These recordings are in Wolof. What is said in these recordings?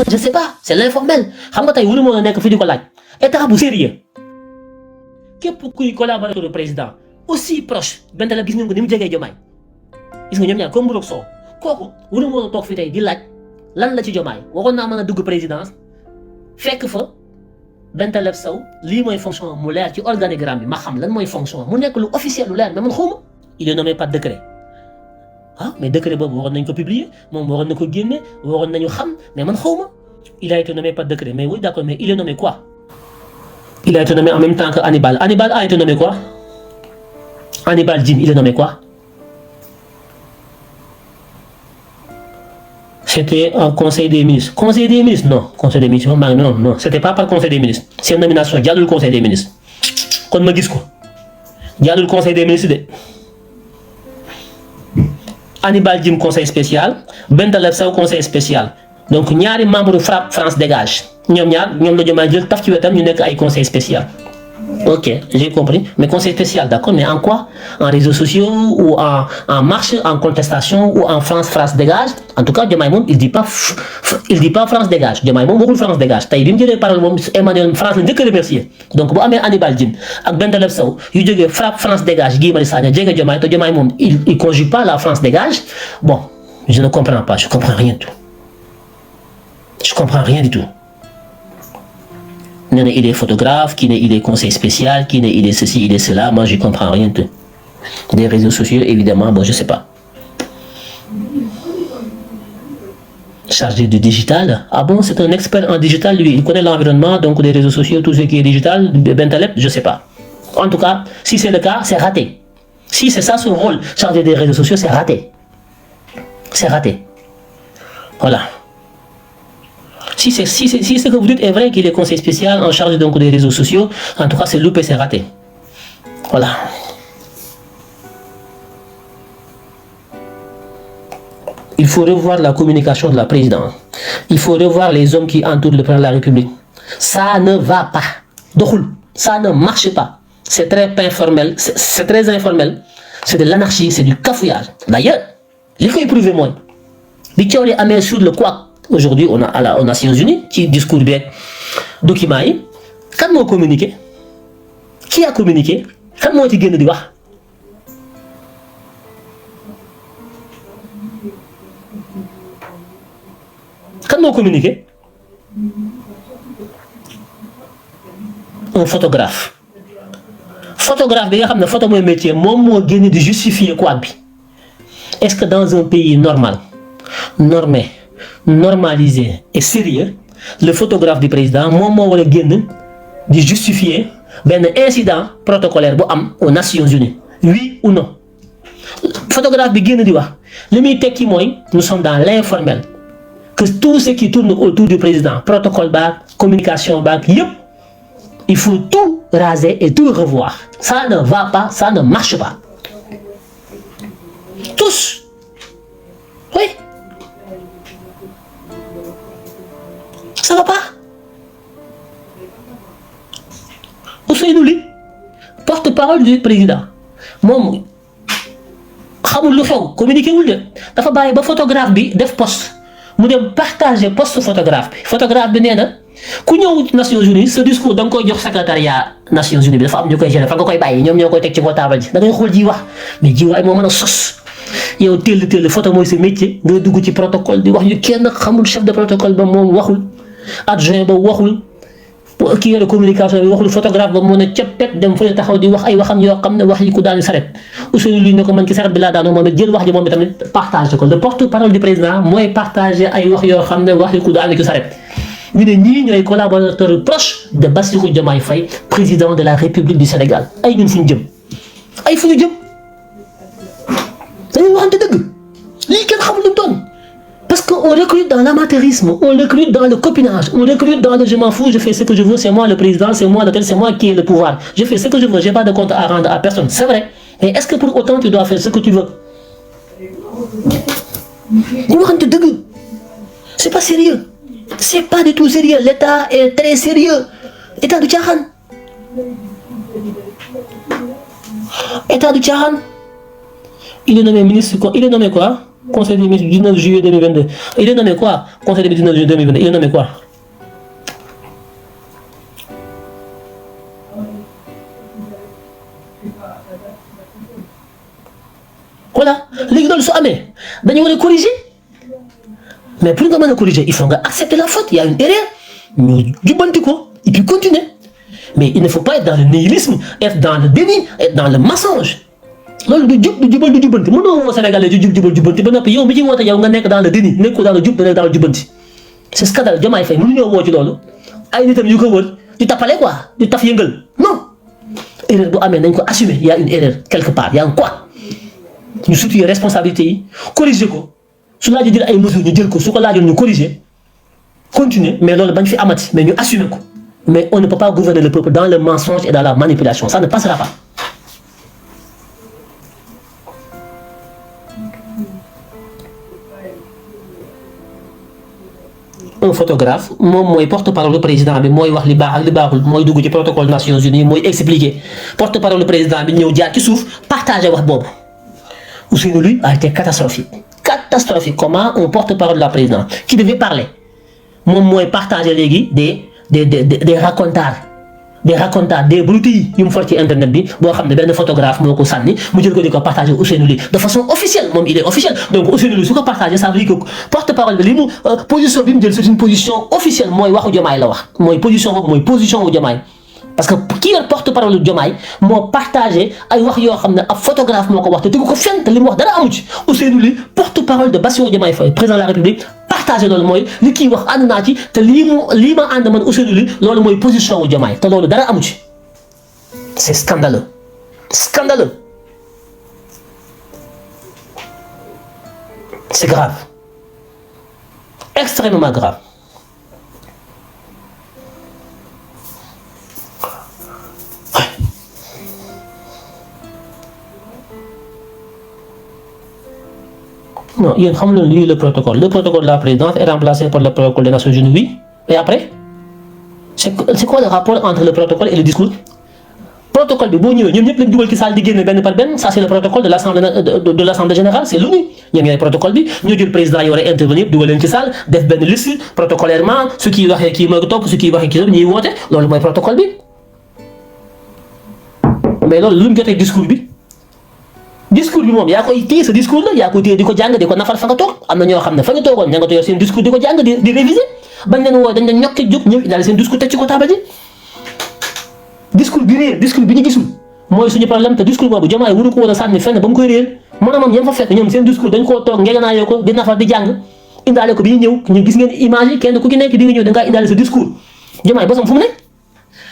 je sais pas, c'est l'informel. Xam nga tey wulu moo nekk fi di ko laaj état bu sérieux képp kuy collaborateur du président aussi proche benn la gis ngeen ko ni mu jegee Diomaye gis nga ñoom ñaar comme Mburoog Sow kooku wulu moo toog fi tey di laaj lan la ci Diomaye waroon naa mën a dugg présidence fekk fa Bentaleb Sow lii mooy fonction mu leer ci organigramme bi ma xam lan mooy fonction mu nekk lu officiel lu leer mais man xawma il est nommé par décret ah mais décret boobu waroon nañ ko publier moom waroon na ko génne waroon nañu xam mais man xawma il a été nommé par décret mais oui d'accord mais il est nommé quoi il a été nommé en même temps que Hannibal a été nommé quoi Hannibal Djim il est nommé quoi c'était un conseil des ministres. Conseil des ministres, non. Conseil des ministres, non. C'était pas par conseil des ministres. C'est une nomination. Il y a le conseil des ministres. Quand je dis quoi il y a le conseil des ministres. Hannibal Djim, conseil spécial. Bentaleb Sow, conseil spécial. Donc, il y a des membres de Frappe France Dégage. Nous avons un conseil spécial. Ok, j'ai compris. Mais conseil spécial, d'accord. Mais en quoi? En réseaux sociaux ou en marche, en contestation ou en France dégage. En tout cas, Diomaye Mom, il dit pas France dégage. Diomaye Mom, beaucoup France dégage. T'as dit que parole Emmanuel France ne que remercier. Donc, si vous Hannibal Djim, avec Bentaleb Sow, il dit frappe France dégage. Guy Marius Sagna, Diomaye Mom, il conjugue pas la France dégage. Bon, je ne comprends pas. Je comprends rien du tout. Je comprends rien du tout. Il est photographe, il est conseil spécial, il est ceci, il est cela. Moi, je ne comprends rien de tout. Des réseaux sociaux, évidemment, bon, je ne sais pas. Chargé de digital. Ah bon, c'est un expert en digital, lui. Il connaît l'environnement, donc les réseaux sociaux, tout ce qui est digital. Bentaleb, je ne sais pas. En tout cas, si c'est le cas, c'est raté. Si c'est ça son rôle, chargé des réseaux sociaux, c'est raté. C'est raté. Voilà. Si ce que vous dites est vrai qu'il est conseil spécial en charge donc des réseaux sociaux, en tout cas c'est loupé, c'est raté. Voilà. Il faut revoir la communication de la présidente. Il faut revoir les hommes qui entourent le président de la République. Ça ne va pas. Ça ne marche pas. C'est très informel. C'est très informel. C'est de l'anarchie, c'est du cafouillage. D'ailleurs, il faut éprouver moins. Les théories amènent sur le quoi. Aujourd'hui, on a aux Nations Unies, qui discours bien, document, quand on communiqué, qui a communiqué, quand on a dit de voir. Quand on communiqué, un photographe. Photographe, il y a une photo de métier, moi, je de justifier quoi. Est-ce que dans un pays normal, normé, normalisé et sérieux, le photographe du président, moi, de justifier un incident protocolaire aux Nations Unies. Oui ou non? Photographe bi génn di wax li muy tekki mooy nous sommes dans l'informel. Que tout ce qui tourne autour du président, protocole bac, communication bac, il faut tout raser et tout revoir. Ça ne va pas, ça ne marche pas. Tous. Oui. Ça va pas. Ousseynou Ly, porte-parole du président. Moom xamul lu xew communiqué wul de dafa bàyyi ba photographe bi def post mu dem partager post photographe bi nee na ku ñëw Nations Unies ce discours da nga koy jox secrétariat Nations Unies bi dafa am ñu koy gérer fa nga koy bàyyi ñoom ñoo koy teg ci table ji da ngay xool ji wax mais ji waay moo mën a sos yow teel photo mooy sa métier nga dugg ci protocole di wax yu kenn xamul chef de protocole ba moom waxul adjoint ba waxul kii yore communication bi waxul photographe ba moo ne ceppet dem fa taxaw di wax ay waxam yoo xam ne wax yi ku daanu saret Ousseynou Ly ne ko man ki saret bi laa daanoo moom it jël wax ji moom tamit partagé ko le porte-parole du président mooy partagé ay wax yoo xam ne wax yi ku daanu ki saret ñu ne ñii ñooy collaborateur proche de Bassirou Diomaye Faye président de la République du Sénégal ay ñun fu ñu jëm ay fu ñu jëm dañuy waxante dëgg lii kenn xamul lu mu doon. Parce qu'on recrute dans l'amateurisme, on recrute dans le copinage, on recrute dans le je m'en fous, je fais ce que je veux, c'est moi le président, c'est moi lequel, c'est moi qui ai le pouvoir. Je fais ce que je veux, je n'ai pas de compte à rendre à personne. C'est vrai. Mais est-ce que pour autant tu dois faire ce que tu veux? C'est pas sérieux. C'est pas du tout sérieux. L'État est très sérieux. État du Tchahan. État du Tchahan. Il est nommé ministre, il est nommé quoi? Conseil des ministres 19 juillet 2022. Il est nommé quoi? Conseil des ministres 19 juillet 2022. Il est nommé quoi? Voilà. Les gens sont amés. Ils vont corriger. Mais pour nous corriger, il faut accepter la faute. Il y a une erreur. Mais du bon coup, et puis continuer. Mais il ne faut pas être dans le nihilisme, être dans le déni, être dans le mensonge. Loolu du jub du jubal du jubanti mënoo woo Sénégalais du jub jubal jubanti ba noppi yow mi ci woote yow nga nekk dans le déni nekkoo dans le jub da nekk dans le jubanti. C'est scandale. Diomaye Faye mënuñoo woo ci loolu ay nitam yu ko wër di tapale quoi di taf yëngal non. Erreur bu amee nañ ko assumer. Il y a une erreur quelque part. Il y a un quoi. Ñu situer responsabilité yi corriger ko su laajee jël ay mesures ñu jël ko su ko laajoon ñu corriger continuer mais loolu bañ fi amati mais ñu assumer ko. Mais on ne peut pas gouverner le peuple dans le mensonge et dans la manipulation. Ça ne passera pas. Un photographe, moi porte-parole du président, moi wax li baax ak li baaxul, mooy dugg ci protocole Nations Unies, mooy expliquer. Porte-parole du président bi ñëw jaar ci suuf, partager wax boobu. Ousseynou lui a été catastrophique. Catastrophique. Comment un porte-parole de la présidence qui devait parler, moi partager léegi des racontards, des broutilles yu mu for ci internet bi boo xam ne benn photographe moo ko sànni mu jël ko di ko partager Ousseynou Ly de façon officielle moom il est officiel donc Ousseynou Ly su ko partager ça veut dire que porte-parole bi li mu position bi mu jël c'est une position officielle mooy waxu Diomaye la wax mooy position boobu mooy position wu Diomaye parce que ki yor porte-parole Diomaye moo partagé ay wax yoo xam ne ab photographe moo ko wax te tegu ko fenn te li mu wax dara amu ci Ousseynou Ly porte-parole de Bassirou Diomaye Faye président de la République partagé loolu mooy li kii wax ànd naa ci te lii ma ànd man Ousseynou Ly loolu mooy position wu Diomaye te loolu dara amu ci c'est scandaleux scandaleux c'est grave extrêmement grave. Non, il y a le protocole. Le protocole de la présidence est remplacé par le protocole des Nations Unies, oui. Et après, c'est quoi le rapport entre le protocole et le discours? Protocole de Bougnou, nous avons dit que ça c'est le protocole de l'Assemblée générale, c'est l'ONU. Nous avons un protocole, nous avons le président qui aurait intervenu, nous avons une salle, def ben liste, protocolairement, ce qui va qui me top, ce qui va qui nous vote, c'est le protocole. Mais là, l'une qui discours. Discours bi moom yaa koy téye sa discours la yaa koy téye di ko jàng di ko nafar fa nga toog am na ñoo xam ne fa nga toogoon ña nga yor seen discours di ko jàng di réviser bañ leen woo dañ leen ñokki jóg ñëw daal seen discours teg ci ko taabal ji discours bi réer discours bi ñu gisul mooy suñu problème te discours boobu Diomaye waru ko woon a sànni fenn ba mu koy réer moom ñoom fa fekk ñoom seen discours dañ koo toog ngeeganaayoo ko di nafar di jàng indaale ko bi ñu ñëw ñu gis ngeen image yi kenn ku ci nekk di nga ñëw da ngaa indaale sa discours Diomaye bosam fu mu nekk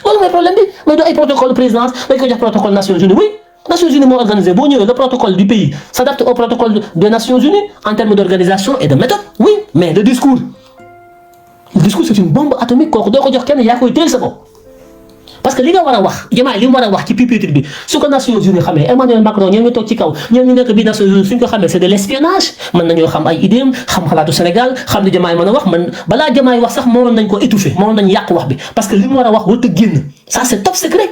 loolu mooy problème bi mais du ay protocole présidence dañ ko jox protocole Nations Unies oui Nations Unies m'ont organisé. Bon, le protocole du pays s'adapte au protocole des Nations Unies en termes d'organisation et de méthode. Oui, mais le discours c'est une bombe atomique. Parce que les gens qui ont pupitre, ce que les Nations Unies Emmanuel Macron, Nations Unies, c'est de l'espionnage. Maintenant, nous avons des idées, nous avons Sénégal, nous avons des étouffé. Parce que les gens ça c'est top secret.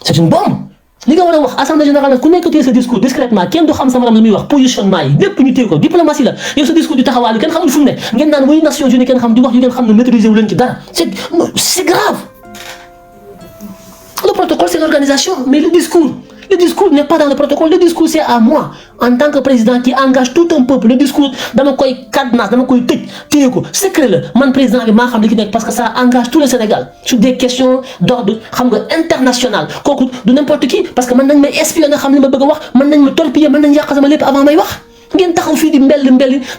C'est une bombe. li nga war a wax assemblée générale ku nekk téye sa discours discrètement kenn du xam sama ram lu muy wax positionnement yi lépp ñu téye ko diplomatie la yow sa discours di taxawaalu kenn xamul fu mu ne ngeen naan muy Nations Unies kenn xam di wax yu ngeen xam ne maîtriser wu leen ci dara c'est grave. Le protocole c'est l'organisation mais le discours n'est pas dans le protocole. Le discours c'est à moi en tant que président qui engage tout un peuple. Le discours dama koy cadenas dama koy tëj téye ko secret la man président bi maa xam li ki nekk parce que ça engage tout le Sénégal sur des questions d'ordre xam nga international kooku du n'importe qui parce que mën nañ may espionner xam li ma bëgg a wax mën nañ ma torpiller mën nañ yàq sama lépp avant may wax ngeen taxaw fii di mbell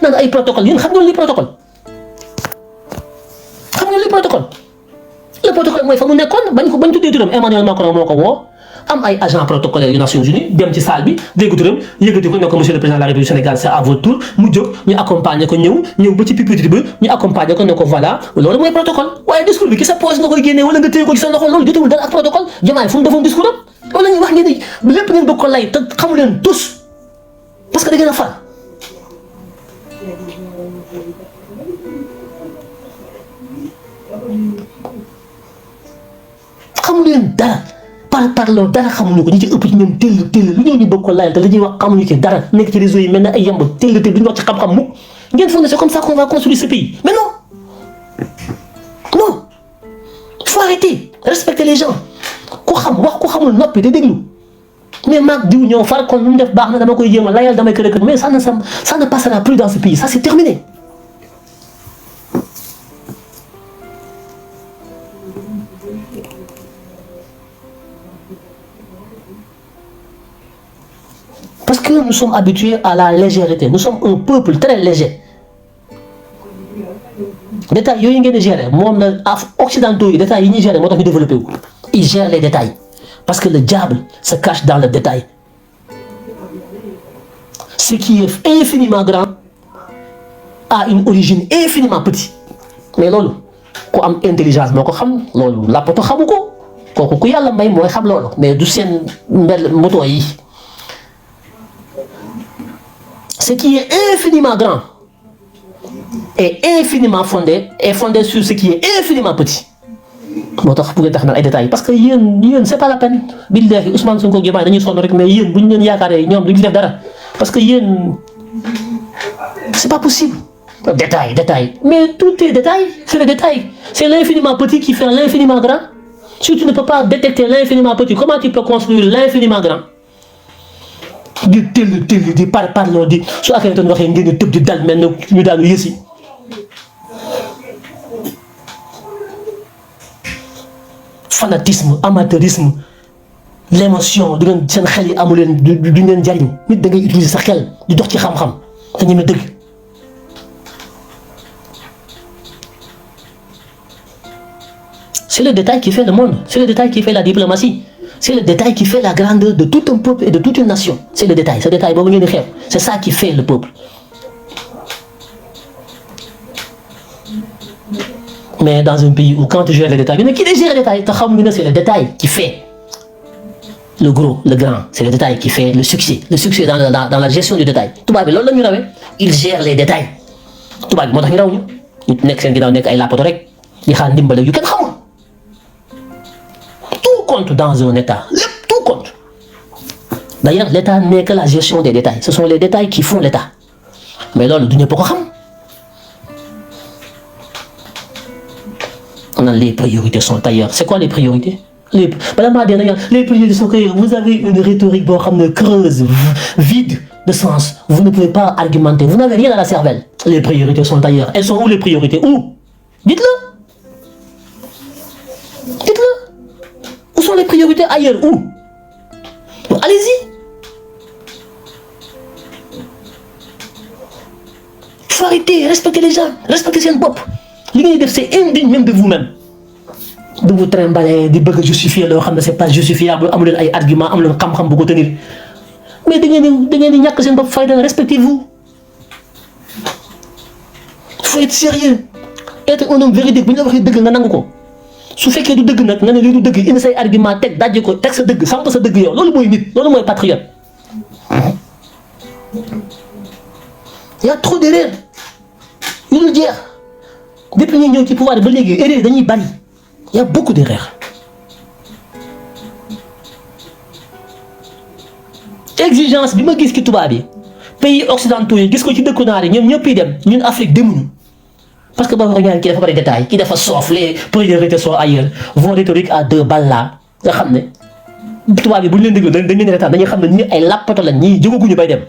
naan ay protocole yéen xam nga li protocole le protocole mooy fa mu nekkoon bañ tuddee turam Emmanuel Macron moo ko woo am ay agent protocolaire yu Nations Unies dem ci salle bi dégg turam yëkkati ko ne ko monsieur le président de la République du Sénégal c'est à votre tour mu jóg ñu accompagner ko ñëw ba ci pupitre bi ñu accompagner ko ne ko voilà loolu mooy protocole waaye discours bi ki sa poche nga koy génnee wala nga téye ko ci sa loxo loolu jotewul dara ak protocole Diomaye fu mu defoon discours am loolu la ñuy wax ngeen ni lépp ngeen bëgg ko lay te xamu leen tous parce que da ngeen a far xamu leen dara parloo dara xamuñu ko ñi ci ëpp ci ñoom teel lu ñëw ñu bëgg ko layal te li ñuy wax xamuñu ci dara nekk ci réseau yi mel na ay yemb teel duñu wax ci xam-xam mukk ngeen foog ne c'est comme ça qu'on va construire ce pays mais non il faut arrêter respecter les gens ku xam wax ku xamul noppi te déglu mais maag diw ñëw far kon lu mu def baax na dama koy jéem a layal damay kër mais ça ne passera plus dans ce pays ça c'est terminé. Parce que nous sommes habitués à la légèreté. Nous sommes un peuple très léger. Détails, yooyu ngeen di gérer moom la occidentaux yi détails yi ñuy gérer moo tax ñu développé wu. Ils gèrent les détails parce que le diable se cache dans le détail. Ce qui est infiniment grand a une origine infiniment petite. Mais loolu ku am intelligence moo ko xam loolu làppato xamu ko kooku ku yàlla may mooy xam loolu mais du seen mbel moto yi. Ce qui est infiniment grand est infiniment fondé sur ce qui est infiniment petit. moo tax bu ngeen tax naan ay détails parce que yéen c'est pas la peine. billahi Ousmane Sonko Diomaye dañuy sonn rek mais yéen bu ñu leen yaakaaree ñoom duñu def dara parce que yéen c'est pas possible. Détail mais tout est détail c'est le détail c'est l'infiniment petit qui fait l'infiniment grand. Si tu ne peux pas détecter l'infiniment petit comment tu peux construire l'infiniment grand. di tëll di parloo di su Akhenaton waxee ngeen di tëb di dal mel ne ñu daanu yësi fanatisme amateurisme l'émotion du ngeen seen xel yi amu leen du ngeen jariñ nit da ngay utiliser sa xel di dox ci xam-xam te ñeme dëgg. C'est le détail qui fait le monde, c'est le détail qui fait la diplomatie. C'est le détail qui fait la grandeur de tout un peuple et de toute une nation. C'est le détail. Ce détail, c'est ça qui fait le peuple. Mais dans un pays où quand tu gères les détails, qui gère les détails? C'est le détail qui fait le gros, le grand. C'est le détail qui fait le succès. Le succès dans la gestion du détail. Il gère les détails. Compte dans un état, tout compte. D'ailleurs, l'état n'est que la gestion des détails. Ce sont les détails qui font l'état. Mais là, le dunya pas xam. On a les priorités sont ailleurs. C'est quoi les priorités? Les priorités sont ailleurs. Vous avez une rhétorique creuse, vide de sens. Vous ne pouvez pas argumenter. Vous n'avez rien à la cervelle. Les priorités sont ailleurs. Elles sont où les priorités? Où? Dites-le. Où sont les priorités ailleurs? Où? Bon, allez-y. Il faut arrêter, respecter les gens, respecter seen bopp. Li ngeen def c'est indigne même de vous-même. De vous trimballer, di bëgg justifier loo xam ne c'est pas justifiable, amu leen ay argument, amu leen xam-xam bu ko tenir. Mais da ngeen di ñàkk seen bopp fayda, respectez-vous. Il faut être sérieux. Être un homme véridique bu ñu la waxee dëgg nga nangu ko. su fekkee du dëgg nag nga ne lii du dëgg indi say argument teg dajje ko teg sa dëgg samp sa dëgg yow loolu mooy nit loolu mooy patriote. Il y a trop d'erreurs yu dul jeex depuis ñu ñëw ci pouvoir ba léegi erreur dañuy bari il y a beaucoup d'erreurs. Exigence bi ma gis ci tubaab yi pays occidentaux yi gis ko ci dëkku naar yi ñoom ñëpp dem ñun Afrique demuñu. Parce que boo xam qui dafa bari détail qui dafa soof les priorités sont ailleurs vos rhétoriques à 2 balles là nga xam ne tubaab yi bu ñu leen déglu dañ leen retaan dañuy xam ne ñi ay làppato lañ ñii jógaguñu bay dem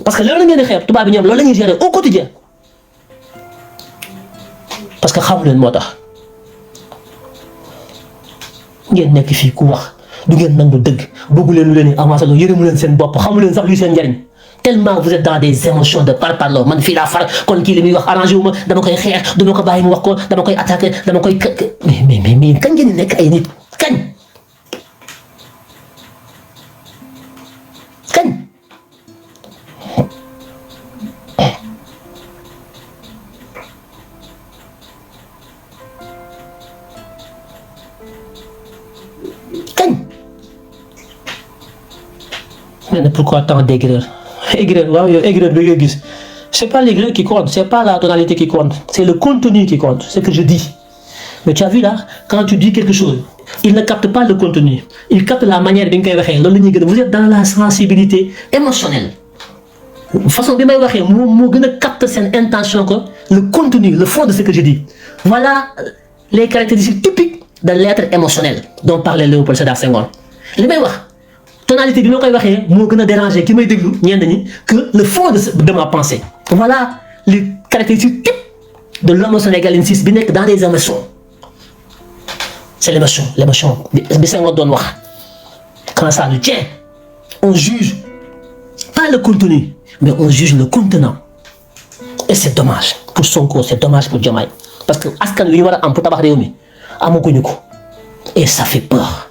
parce que loolu la ngeen di xeeb tubaab bi ñoom loolu la ñuy gérer au quotidien parce que xamu leen moo tax ngeen nekk fii ku wax du ngeen nangu dëgg bëggu leen lu leen avancé loo yërëmu leen seen bopp xamu leen sax luy seen njariñ. Tellement vous êtes dans des émotions de parparloo man fii laa far kon kii li muy wax arrangé wu ma dama koy xeex dama ko bàyyi mu wax ko dama koy attaqué dama koy mais kañ ngeen di nekk ay nit kañ mais pourquoi tant d'aigreur? Aigreur, waaw yow aigreur bi nga gis c'est pas l'aigreur qui compte, c'est pas la tonalité qui compte, c'est le contenu qui compte, c'est ce que je dis. Mais tu as vu là, quand tu dis quelque chose, il ne capte pas le contenu, il capte la manière bi nga koy waxee loolu la ñuy gën a vous êtes dans la sensibilité émotionnelle façon bi may waxee moo gën a capte seen intention que le contenu, le fond de ce que je dis. Voilà les caractéristiques typiques de l'être émotionnel dont parlait Léopold Sédar Senghor. li may wax tonalité bi ma koy waxee moo gën a déranger ki may déglu ñenn ñi que le fond de ma pensée. Voilà les caractéristiques typiques de l'homme sénégalensis bi nekk dans les émotions. C'est l'émotion bi Senghor doon wax. Quand ça nous tient, on juge pas le contenu, mais on juge le contenant. Et c'est dommage pour Sonko, c'est dommage pour Diomaye. Parce que askan wi ñu war a am pour tabax réew mi amaguñu ko. Et ça fait peur.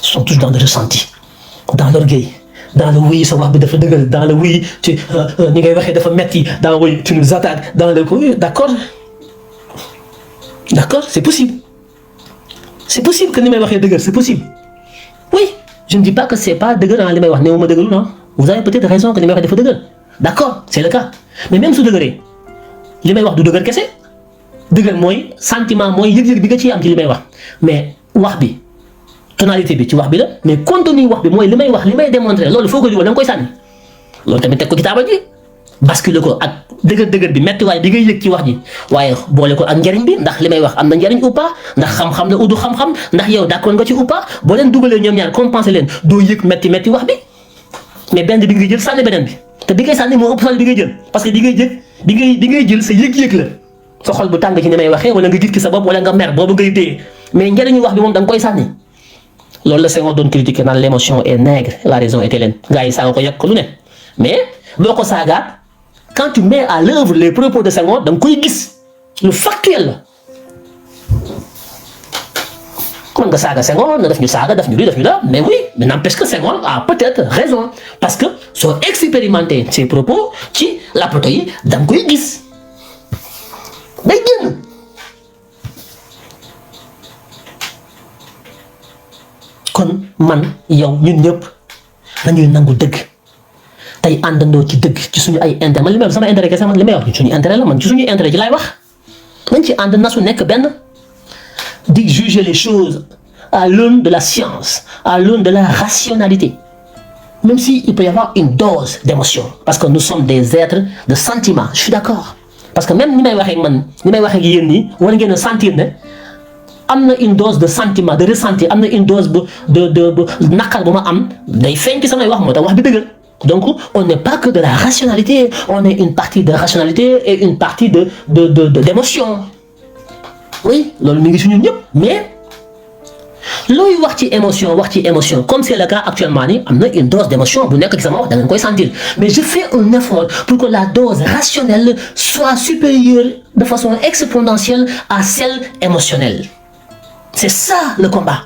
Ils sont tous dans le ressenti, dans l'orgueil, dans le oui, sa wax bi dafa dëggal, dans le oui, tu ni ngay waxee dafa metti, dans le oui, tu nous attaques, dans le oui, d'accord. D'accord, c'est possible. C'est possible que ni may waxee dëggal, c'est possible. Oui, je ne dis pas que c'est pas dëggal li may wax, néewuma dëggal non. Vous avez peut-être raison que ni may waxee dafa dëggal. D'accord, c'est le cas. Mais même su dëgëree li may wax du dëgër kese dëgër mooy sentiment mooy yëg-yëg bi nga ciy am ci li may wax mais wax bi tonalité bi ci wax bi la mais contenu wax bi mooy li may wax li may démontrer loolu foo ko dugal da nga koy sànni loolu tamit teg ko ci taabal ji bascule ko ak dëgër bi metti waaye di ngay yëg ci wax ji waaye boole ko ak njariñ bi ndax li may wax am na njariñ ou pas ndax xam-xam la udu xam-xam ndax yow d'accord nga ci ou pas boo leen dugalee ñoom ñaar compenser leen doo yëg metti wax bi mais benn bi nga jël sànni beneen bi te bi ngay sànni moo ëpp solo bi ngay jël parce que di ngay jël sa yëg-yëg la sa xol bu tàng ci ni may waxee wala nga gis ki sa bopp wala nga mer boobu ngay téye mais njëriñu wax bi moom da nga koy sànni loolu la Senghor doon critiquer naan l'émotion est nègre la raison est hellène gars yi saaga ko yàq lu ne mais boo ko saagaat quand tu mets à l'œuvre les propos de Senghor da nga koy gis lu factuel la mën nga saaga Senghor na daf ñu saaga daf ñu lii daf ñu la mais oui mais n'empêche que Senghor a peut-être raison parce que soo expérimenter ses propos ci la poto yi da nga koy gis day génn kon man yow ñun ñëpp nañuy nangu dëgg tey àndandoo ci dëgg ci suñu ay intérêt man li may wax sama intérêt kese man li may wax ci suñu intérêt la man ci suñu intérêt ci laay wax nañ ci ànd na su nekk benn di juger les choses à l'aune de la science, à l'aune de la rationalité. Même s'il peut y avoir une dose d'émotion, parce que nous sommes des êtres de sentiments, je suis d'accord. Parce que même ni may waxee man ni may waxee ak yéen nii war ngeen a sentir ne am na une dose de sentiment de ressenti am na une dose de naqar bu ma am day feeñ ci samay wax moo tax wax bi dëgg donc on n'est pas que de la rationalité, on est une partie de rationalité et une partie d'émotion. Oui loolu mi ngi suñu ñëpp mais looy wax ci émotion comme c'est le cas actuellement nii am na une dose d'émotion bu nekk ci sama wax da ngeen koy sentir mais je fais un effort pour que la dose rationnelle soit supérieure de façon exponentielle à celle émotionnelle c'est ça le combat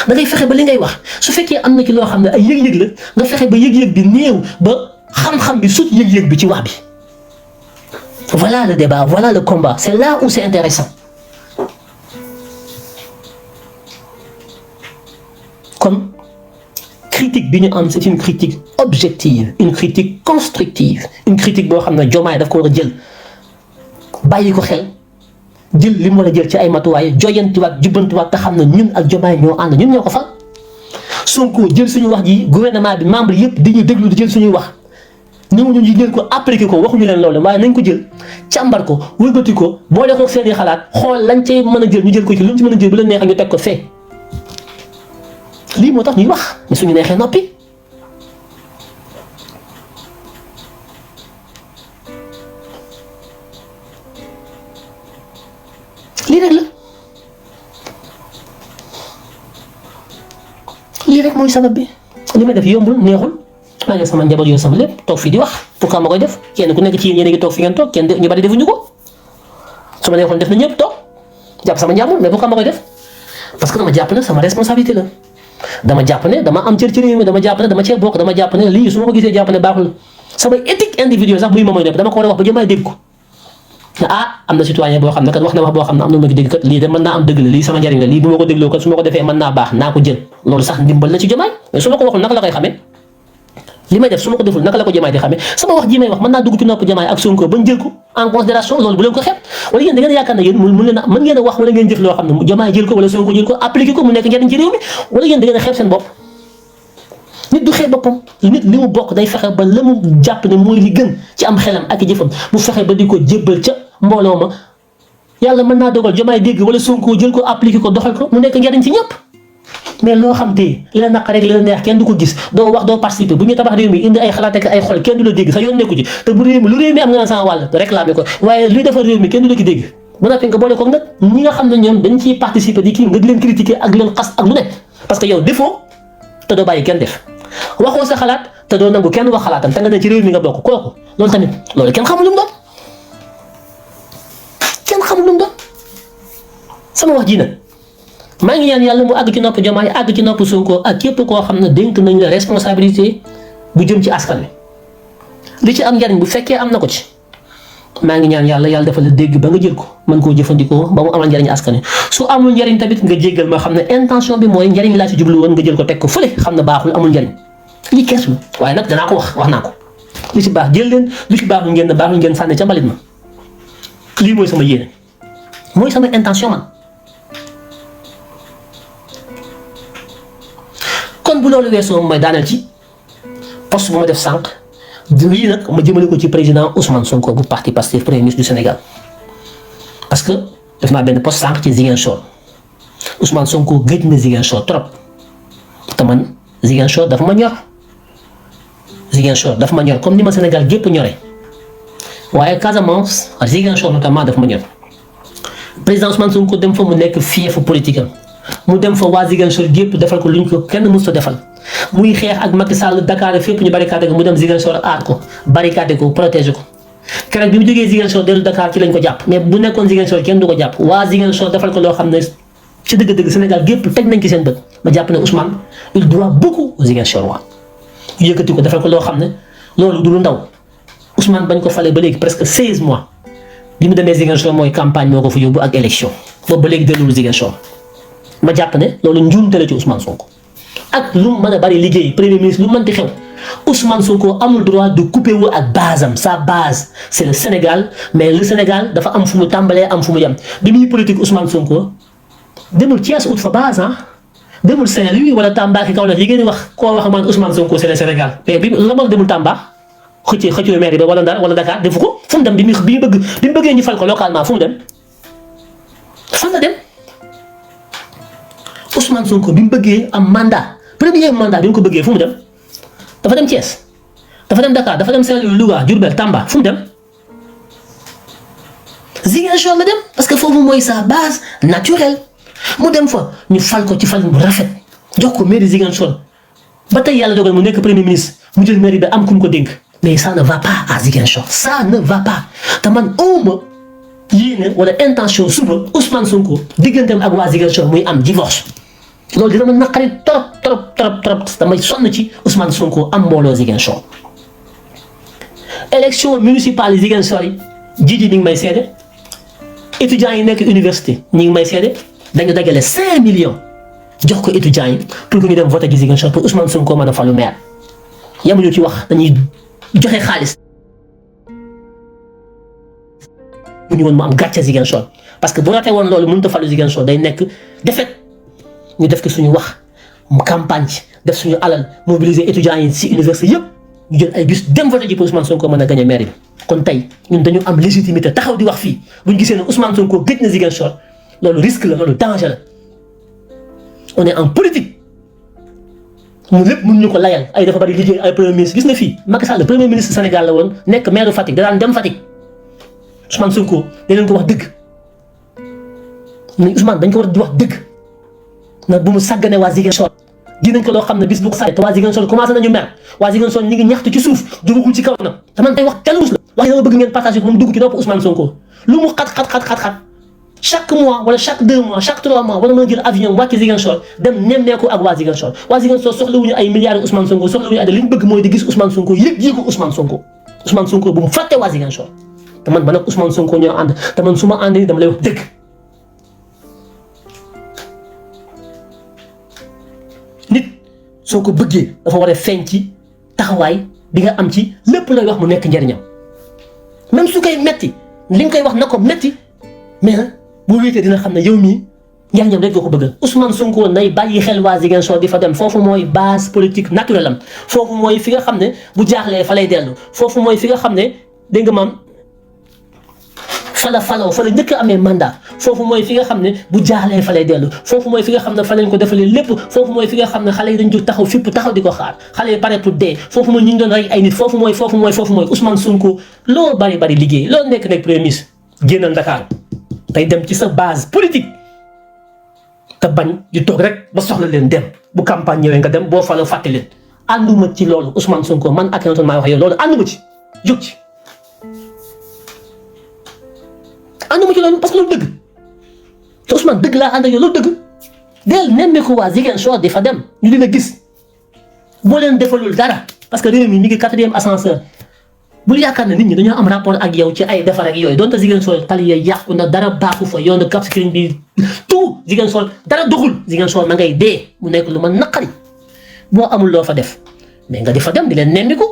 da ngay fexe ba li ngay wax su fekkee am na ci loo xam ne ay yëg-yëg la nga fexe ba yëg-yëg bi néew ba xam-xam bi sut yëg-yëg bi ci wax bi. Voilà le débat, voilà le combat. C'est là où c'est intéressant. Comme critique bi ñu am c'est une critique objective, une critique constructive, une critique boo xam ne Diomaye daf ko war a jël bàyyi ko xel jël li mu war a jël ci ay matuwaay joyantiwaat jubbantiwaat te xam ne ñun ak Diomaye ñoo ànd ñun ñoo ko fal. Sonko jël suñu wax ji gouvernement bi membre yëpp di ñu déglu di jël suñuy wax. ñooñu ñu jël ko appliqué ko waxuñu leen loolu waaye nañ ko jël càmbar ko wëlbati ko boole ko seen i xalaat xool lañ cay mën a jël ñu jël ko ci luñ ci mën a jël bu la neexee ñu teg ko fee lii moo tax ñuy wax mais suñu neexee noppi lii rek mooy sabab bi li may def yombul neexul. maa ngi sama njaboot yow sama lépp toog fii di wax pourquoi ma koy def kenn ku nekk ci yéen a ngi toog fi ngeen toog kenn ñu bari defuñu ko su ma neexoon def na ñëpp toog jàpp sama njàmbur mais pourquoi ma koy def parce que dama jàpp ne sama responsabilité la dama jàpp ne dama am cër ci réew mi dama jàpp ne dama cee bokk dama jàpp ne lii su ma ko gisee jàpp ne baaxul samay éthique individuelle sax buy ma mooy def dama ko war a wax ba jëmaay dégg ko am na citoyen boo xam ne kat wax na wax boo xam ne am na ma ci dégg kat lii de mën naa am dëgg la lii sama njariñ la lii bu ma ko dégloo kat su ma ko defee mën naa baax naa ko jël loolu sax ndimbal la ci jëmaay mais su ma ko waxul naka la koy xamee li may def su ma ko deful naka la ko Diomaye di xamee sama wax ji may wax mën naa dugg ci nopp Diomaye ak Sonko bañ jël ko en considération loolu bu leen ko xeeb wala yéen da ngeen yaakaar ne yéen mën ngeen a wax wala ngeen jëf loo xam ne Diomaye jël ko wala Sonko jël ko appliqué ko mu nekk njëriñ ci réew mi wala yéen da ngeen a xeeb seen bopp nit du xeeb boppam nit li mu bokk day fexe ba la mu jàpp ne mooy li gën ci am xelam ak jëfam mu fexe ba di ko jébbal ca mbooloo ma yàlla mën naa dogal Diomaye dégg wala Sonko jël ko appliqué ko doxal ko mu nekk njëriñ ci ñëpp mais loo xam te li la naq rek li la neex kenn du ko gis doo wax doo participer bu ñu tabax réew mi indi ay xalaat ak ay xol kenn du la dégg sa yoon nekku ci te bu réew mi lu réew mi am nga naan sama wàll réclamé ko waaye luy defar réew mi kenn du la ki dégg bu nappee nga boole ko nag ñi nga xam ne ñoom dañ ciy participer di kii nga di leen critiquer ak leen xas ak lu nekk parce que yow defoo te doo bàyyi kenn def waxoo sa xalaat te doo nangu kenn wax xalaatam te nga ne ci réew mi nga bokk kooku loolu tamit loolu kenn xamul lu mu doon kenn xamul lu mu doon sama wax ji nag maa ngi ñaan yàlla mu àgg ci nopp Diomaye àgg ci nopp Sonko ak képp koo xam ne dénk nañ la responsabilité bu jëm ci askan wi li ci am njariñ bu fekkee am na ko ci maa ngi ñaan yàlla dafa la dégg ba nga jël ko mën koo jëfandikoo ba mu amal njariñ askan wi su amul njariñ tamit nga jéggal ma xam ne intention bi mooy njariñ laa ci jublu woon nga jël ko teg ko fële xam ne baaxul amul njariñ lii kees la waaye nag danaa ko wax naa ko li ci baax jël leen li ci baaxul ngeen sànni ca mbalit ma lii mooy sama yéene mooy sama intention man. kon bu loolu weesoo mooy daaneel ci poste bu ma def sànq lii nag ma jëmale ko ci président Ousmane Sonko bu parti Pastef premier ministre du Sénégal parce que def naa benn poste sànq ci Ziguinchor Ousmane Sonko gëj na Ziguinchor trop te man Ziguinchor dafa ma ñor Ziguinchor dafa ma ñor comme ni ma Sénégal gépp ñore waaye Casamance ak Ziguinchor notamment dafa ma ñor président Ousmane Sonko dem fa mu nekk fiefu politique am mu dem fa waa Ziguinchor gépp defal ko luñ ko kenn mësut a defal muy xeex ak Macky Sall Dakar fépp ñu barricade ko mu dem Ziguinchor aar ko barricade ko protéger ko keroog bi mu jógee Ziguinchor dellu Dakar ci lañ ko jàpp mais bu nekkoon Ziguinchor kenn du ko jàpp waa Ziguinchor defal ko loo xam ne ci dëgg-dëgg Sénégal gépp teg nañ ci seen bët ma jàpp ne Ousmane il doit beaucoup aux Ziguinchor waa ñu yëkkati ko defal ko loo xam ne loolu du lu ndaw Ousmane bañ ko falee ba léegi presque 16 mois bi mu demee Ziguinchor mooy campagne moo ko fa yóbbu ak élection boobu ba léegi delluwul Ziguinchor ma jàpp ne loolu njuumte la ci Ousmane Sonko ak lu mu mën a bari liggéey premier ministre lu mënti xew Ousmane Sonko amul droit de couper wu ak base am sa base c'est le Sénégal mais le Sénégal dafa am fu mu tàmbalee am fu mu yem bi muy politique Ousmane Sonko demul Thiès ut fa base demul Saint-Louis wala Tamba ki kaw la li ngeen di wax koo wax man Ousmane Sonko c'est le Sénégal mais bi la ma demul Tamba xëccoo maire ba wala Ndar wala Dakar defu ko fu mu dem bi mu bëggee ñu fal ko localement fu mu dem fan la dem. Ousmane Sonko bi mu bëggee am mandat premier mandat bi mu ko bëggee fu mu dem dafa dem Thiès dafa dem Dakar dafa dem Saint-Louis Louga Diourbel Tamba fu mu dem Ziguinchor la dem parce que foofu mooy sa base naturelle mu dem fa ñu fal ko ci fal bu rafet jox ko mairie Ziguinchor ba tey yàlla dogal mu nekk premier ministre mu jël mairie bi am ku mu ko dénk mais ça ne va pas à Ziguinchor ça ne va pas te man awma yéene wala intention suba Ousmane Sonko digganteem ak waa Ziguinchor muy am divorce. loolu dina ma naqari trop damay sonn ci Ousmane Sonko am mbooloo Ziguinchor élection municipale yi Ziguinchor yi Jiji mi ngi may seede étudiants yi nekk université ñi ngi may seede dañu dagale 5 millions jox ko étudiants yi pour que ñu dem voter ji Ziguinchor pour Ousmane Sonko mën a falu maire yamuñu ci wax dañuy joxe xaalis bu ñu woon mu am gàcce Ziguinchor parce que bu ratee woon loolu mënut a falu Ziguinchor day nekk défaite. ñu def ko suñu wax campagne def suñu alal mobiliser étudiants yi ci université yëpp ñu jël ay bus dem voté ji pour Ousmane Sonko mën a gagné maire bi kon tey ñun dañu am légitimité taxaw di wax fii bu ñu gisee ne Ousmane Sonko gëj na Ziguinchor loolu risque la loolu danger la on est en politique mu lépp mën ñu ko layal ay dafa bari liggéey ay premier ministre gis nga fii Macky Sall premier ministre Sénégal la woon nekk maire Fatick da daan dem Fatick Ousmane Sonko da leen ko wax dëgg Ousmane dañ ko war di wax dëgg. nag bu mu sàggane waa Ziguinchor dinañ ko loo xam ne bis bu ko sàggane te waa Ziguinchor commencé nañu mer waa Ziguinchor ñu ngi ñaxtu ci suuf dugagul ci kaw nag te man tey wax telus la wax dama bëgg ngeen partager ko moom dugg ci nopp Ousmane Sonko lu mu xat chaque mois wala chaque 2 mois chaque 3 mois wala mën a jël avion wàcc Ziguinchor dem nemmeeku ak waa Ziguinchor soxlawuñu ay milliards Ousmane Sonko soxlawuñu ay li ñu bëgg mooy di gis Ousmane Sonko yëg-yëgu Ousmane Sonko bu mu fàtte waa Ziguinchor te man nag Ousmane Sonko ñoo ànd te man su ma ànd ni dama lay wax dëgg nit soo ko bëggee dafa war a feeñ ci taxawaay bi nga am ci lépp looy wax mu nekk njëriñam même su koy metti li nga koy wax na ko metti mais nag bu wéetee dina xam ne yow mii njëriñam rek nga ko bëggal. Ousmane Sonko nay bàyyi xel waa Ziguinchor di fa dem foofu mooy base politique naturelle am foofu mooy fi nga xam ne bu jaaxlee fa lay dellu foofu mooy fi nga xam ne dégg nga maam fa la faloo fa la njëkk a amee mandat foofu mooy fi nga xam ne bu jaaxlee fa lay dellu foofu mooy fi nga xam ne fa lañ ko defalee lépp foofu mooy fi nga xam ne xale yi dañ jóg taxaw fipp taxaw di ko xaar xale yi pare pour dee foofu mooy ñu ngi doon rey ay nit foofu mooy Ousmane Sonko loo bari liggéey loo nekk premier ministre génnal Dakar tey dem ci sa base politique te bañ di toog rek ba soxla leen dem bu campagne ñëwee nga dem boo faloo fàtte leen ànduma ci loolu Ousmane Sonko man ak Akhenaton maay wax yow loolu ànduma ci jóg ci ànduma ci loolu parce que loolu dëgg te Ousmane dëgg laa ànd ak yow loolu dëgg del nemmeeku waa Ziguinchor di fa dem ñu dina gis boo leen defalul dara parce que réew mi ngi 4e ascenseur bul yaakaar ne nit ñi dañoo am rapport ak yow ci ay defar ak yooyu donte Ziguinchor tali ya yàqu na dara baaxu fa yoon Cap Skirring bi tout Ziguinchor dara doxul Ziguinchor ma ngay dee mu nekk lu ma naqari boo amul loo fa def mais nga di fa dem di leen nemmiku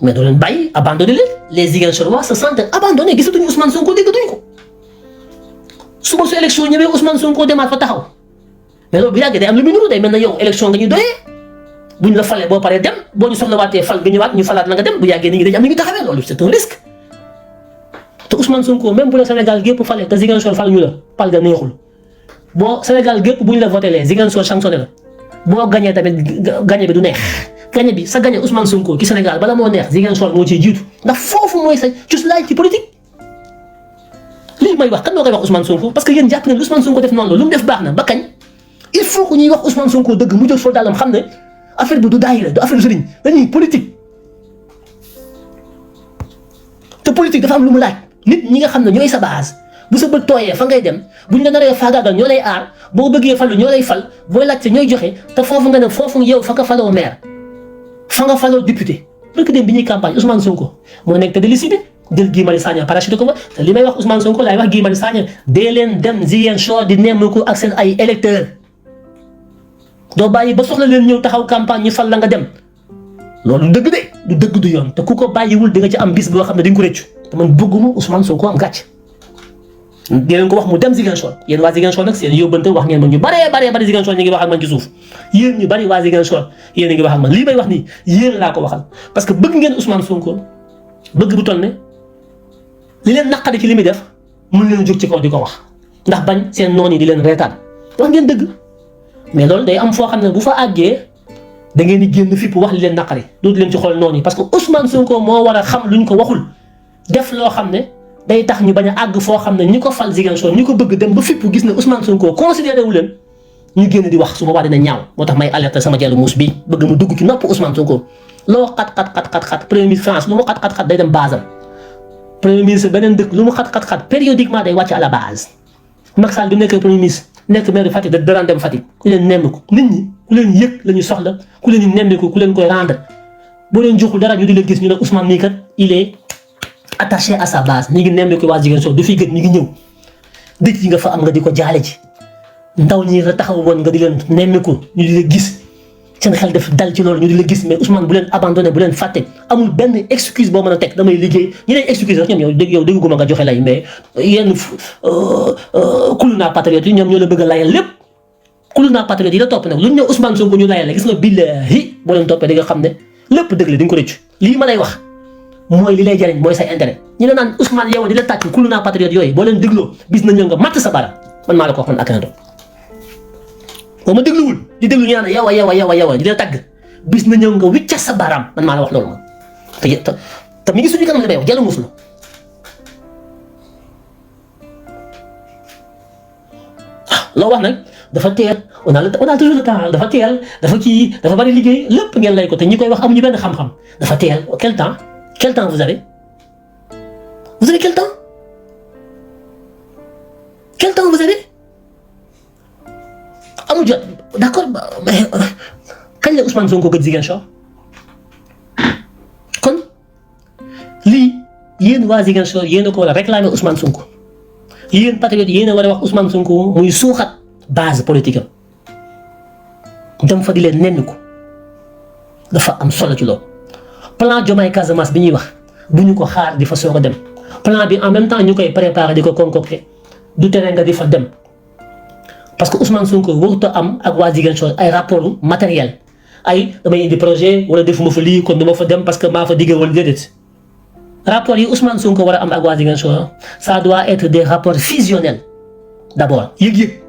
mais doo leen bàyyi abandonné leen les Ziguinchorois se sentent abandonnés gisatuñu Ousmane Sonko déggatuñu ko suba su élection ñëwee Ousmane Sonko demaat fa taxaw mais loolu bu yàggee day am lu muy nuru day mel na yow élection nga ñu doyee buñ la falee boo paree dem boo ñu soxlawaatee fal nga ñëwaat ñu falaat la nga dem bu yàggee nit ñi dañu am ni ñu taxawee loolu c'est un risque te Ousmane Sonko même bu la Sénégal gépp falee te Ziguinchor fal ñu la pal ga neexul boo Sénégal gépp bu ñu la voté lee Ziguinchor sanctionné la boo gañee tamit gañe bi du neex gañe bi sa gañe Ousmane Sonko ci Sénégal bala moo neex Ziguinchor moo ciy jiitu ndax foofu mooy sa cuslaay ci politique lii may wax kan moo koy wax Ousmane Sonko parce que yéen jàpp ne Ousmane Sonko def noonu la lu mu def baax na ba kañ il faut que ñuy wax Ousmane Sonko dëgg mu jël sol daalam xam ne affaire bi du daayira du affaire sëriñ dañuy politique te politique dafa am lu mu laaj nit ñi nga xam ne ñooy sa base bu sa bët tooyee fa ngay dem buñ la naree faagaagal ñoo lay aar boo bëggee falu ñoo lay fal booy laajte ñooy joxe te foofu nga ne foofu yow fa nga faloo maire fa nga faloo député parce que dem bi ñuy campagne Ousmane Sonko moo nekk te délicide jël Guy Marius Sagna parachute ko fa te li may wax Ousmane Sonko laay wax Guy Marius Sagna dee leen dem Ziguinchor di nemmeeku ak seen ay électeurs doo bàyyi ba soxla leen ñëw taxaw campagne ñu fal la nga dem loolu dëgg de du dëgg du yoon te ku ko bàyyiwul di nga ci am bis boo xam ne di nga ko rëccu te man bëgguma Ousmane Sonko am gàcc di leen ko wax mu dem Ziguinchor yéen waa Ziguinchor nag seen yóbbante wax ngeen ma ñu bari Ziguinchor ñu ngi wax ak man ci suuf yéen ñu bari waa Ziguinchor yéen a ngi wax ak man lii may wax nii yéen laa ko waxal parce que bëgg ngeen Ousmane Sonko bëgg bu toll ne li leen naqari ci li muy def mën leen jóg ci kaw di ko wax ndax bañ seen noon yi di leen reetaan wax ngeen dëgg mais loolu day am foo xam ne bu fa àggee da ngeen di génn fipp wax li leen naqari dootu leen ci xool noonu yi parce que Ousmane Sonko moo war a xam luñ ko waxul def loo xam ne day tax ñu bañ a àgg foo xam ne ñi ko fal Ziguinchor ñi ko bëgg dem ba fipp gis ne Ousmane Sonko considéré wu leen ñu génn di wax su boobaa dina ñaaw moo tax may alerter sama jellu muus bi bëgg mu dugg ci nopp Ousmane Sonko loo xat premier ministre France lu mu xat day dem base am premier ministre beneen dëkk lu mu xat périodiquement day wàcc à la base Macky Sall bi nekk premier ministre nekk maire de Fatick da daan dem Fatick ku leen nemmeeku nit ñi ku leen yëg la ñu soxla ku leen di nemmeeku ku leen koy rendre boo leen joxul dara ñu di leen gis ñu ne Ousmane nii kat il est attaché à sa base ñu ngi nemmeeku waa Ziguinchor du fi gën ñu ngi ñëw dëj yi nga fa am nga di ko jaale ji ndaw ñi nga taxaw woon nga di leen nemmeeku ñu di leen gis seen xel def dal ci loolu ñu di leen gis mais Ousmane bu leen abandonné bu leen fàtte amul benn excuse boo mën a teg damay liggéey ñi lay excuse rek ñoom yow dégguma nga joxe lay mais yenn kuluna patriote yi ñoom ñoo la bëgg a layal lépp kuluna patriote yi la topp nag lu ñu ne Ousmane Sonko ñu layal gis nga billahi boo leen toppee di nga xam ne lépp dëgg la di nga ko rëccu lii ma lay wax mooy li lay jariñ mooy say intérêt ñu ne naan Ousmane yow di la tàcc kuluna patriote yooyu boo leen dégloo bis na ñëw nga matt sa bara man maa la ko wax man Akhenaton boo ma dégluwul di déglu ñu naan yow di la tàgg bis na ñëw nga wicca sa baaraam man maa la wax loolu man te mi ngi suñu kanam li may wax jàllu muus la loo wax nag dafa teel on a toujours le temps dafa teel dafa kii dafa bari liggéey lépp ngeen lay ko te ñi koy wax amuñu benn xam-xam dafa teel quel temps vous avez quel temps vous avez amul jot d'accord mais kañ la Ousmane Sonko gëj Ziguinchor kon lii yéen waa Ziguinchor yéen a ko war a réclamer Ousmane Sonko yéen patriote yéen a war a wax Ousmane Sonko muy suuxat base politique am dem fa di leen nenn ko dafa am solo ci loolu plan Diomaye Casamance bi ñuy wax bu ñu ko xaar di fa soog a dem plan bi en même temps ñu koy préparer di ko concocter du tere nga di fa dem parce que Ousmane Sonko warut a am ak waa Ziguinchor ay rapport matériel ay damay indi projet wala defuma fa lii kon du ma fa dem parce que maa fa digge wala déedéet rapport yi Ousmane Sonko war a am ak waa Ziguinchor ça doit être des rapports fusionnels d'abord yëg-yëg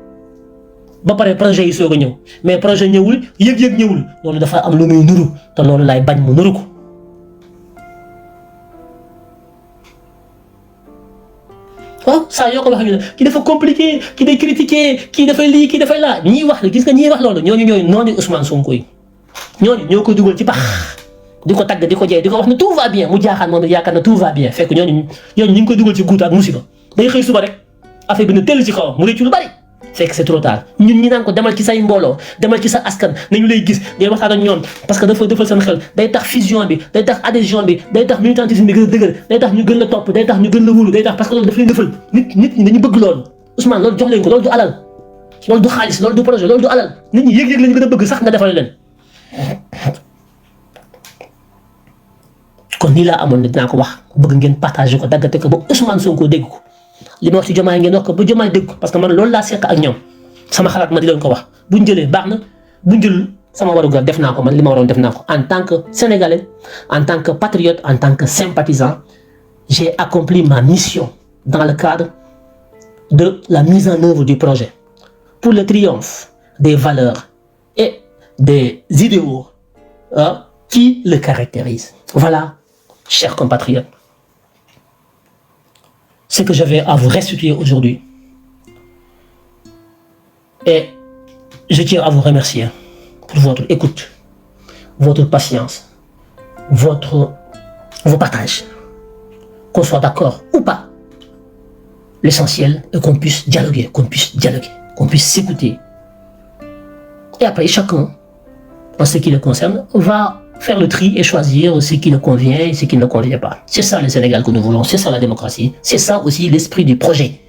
ba pare projet yi soog a ñëw mais projet ñëwul yëg-yëg ñëwul loolu dafa am lu muy nuru te loolu laay bañ mu nuru ko waaw saa yoo ko waxee ñu ne kii dafa compliqué kii day critiqué kii dafay lii kii dafay laa ñiy wax gis nga ñiy wax loolu ñooñu ñooy noonu Ousmane Sonko yi ñooñu ñoo ko dugal ci pax di ko tagg di ko jey di ko wax ne tout va bien mu jaaxaan moom yaakaar na tout va bien fekk ñooñu ñu ngi koy dugal ci guut ak musiba day xëy suba rek affaire bi na tell ci kawam mu réccu lu bari fekk c'est trop tard ñun ñi naan ko demal ci say mbooloo demal ci sa askan nañu lay gis day waxtaan ak ñoom parce que dafa defal seen xel day tax fusion bi day tax adhésion bi day tax militantisme bi gën a dëgër day tax ñu gën la topp day tax ñu gën la wóolu day tax parce que loolu daf leen defal nit ñi dañu bëgg loolu Ousmane loolu jox leen ko loolu du alal loolu du xaalis loolu du projet loolu du alal nit ñi yëg-yëg lañu gën a bëgg sax nga defal leen kon nii laa amoon ne dinaa ko wax bëgg ngeen partager ko daggate ko ba Ousmane Sonko dégg ko li ma wax ci Diomaye ngeen wax ko ba Diomaye dégg ko parce que man loolu laa seq ak ñoom sama xalaat ma di leen ko wax buñ jëlee baax na buñ jël sama warugar def naa ko man li ma waroon def naa ko en tant que sénégalais en tant que patriote en tant que sympathisant j'ai accompli ma mission dans le cadre de la mise en œuvre du projet pour le triomphe des valeurs et des idéaux qui le caractérisent. Voilà, chers compatriotes, ce que j'avais à vous restituer aujourd'hui. Et je tiens à vous remercier pour votre écoute, votre patience, vos partages. Qu'on soit d'accord ou pas, l'essentiel est qu'on puisse dialoguer, qu'on puisse s'écouter. Et après, chacun, en ce qui le concerne, va faire le tri et choisir ce qui nous convient et ce qui ne convient pas. C'est ça le Sénégal que nous voulons, c'est ça la démocratie, c'est ça aussi l'esprit du projet.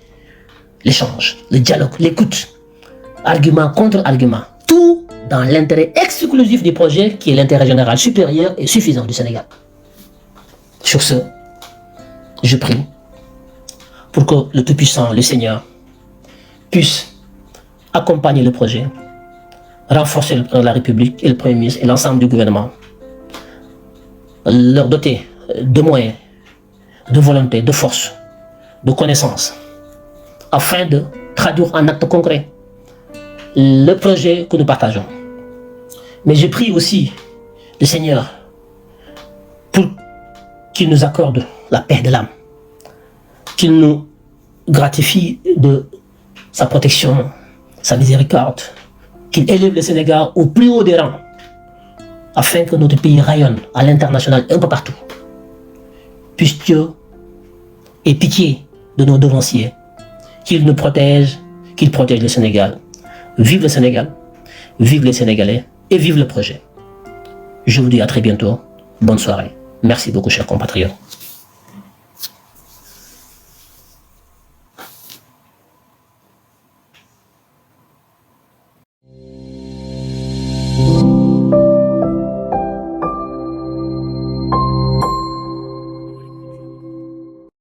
L'échange, le dialogue, l'écoute, argument contre argument, tout dans l'intérêt exclusif du projet qui est l'intérêt général supérieur et suffisant du Sénégal. Sur ce, je prie pour que le Tout-Puissant, le Seigneur, puisse accompagner le projet, renforcer le président de la République et le Premier ministre et l'ensemble du gouvernement, leur doter de moyens, de volonté, de force, de connaissances, afin de traduire en actes concrets le projet que nous partageons. Mais je prie aussi le Seigneur pour qu'il nous accorde la paix de l'âme, qu'il nous gratifie de sa protection, sa miséricorde, qu'il élève le Sénégal au plus haut des rangs, afin que notre pays rayonne à l'international un peu partout. Puisse Dieu ait pitié de nos devanciers, qu'il nous protège, qu'il protège le Sénégal. Vive le Sénégal, vive les Sénégalais et vive le projet. Je vous dis à très bientôt. Bonne soirée. Merci beaucoup, chers compatriotes.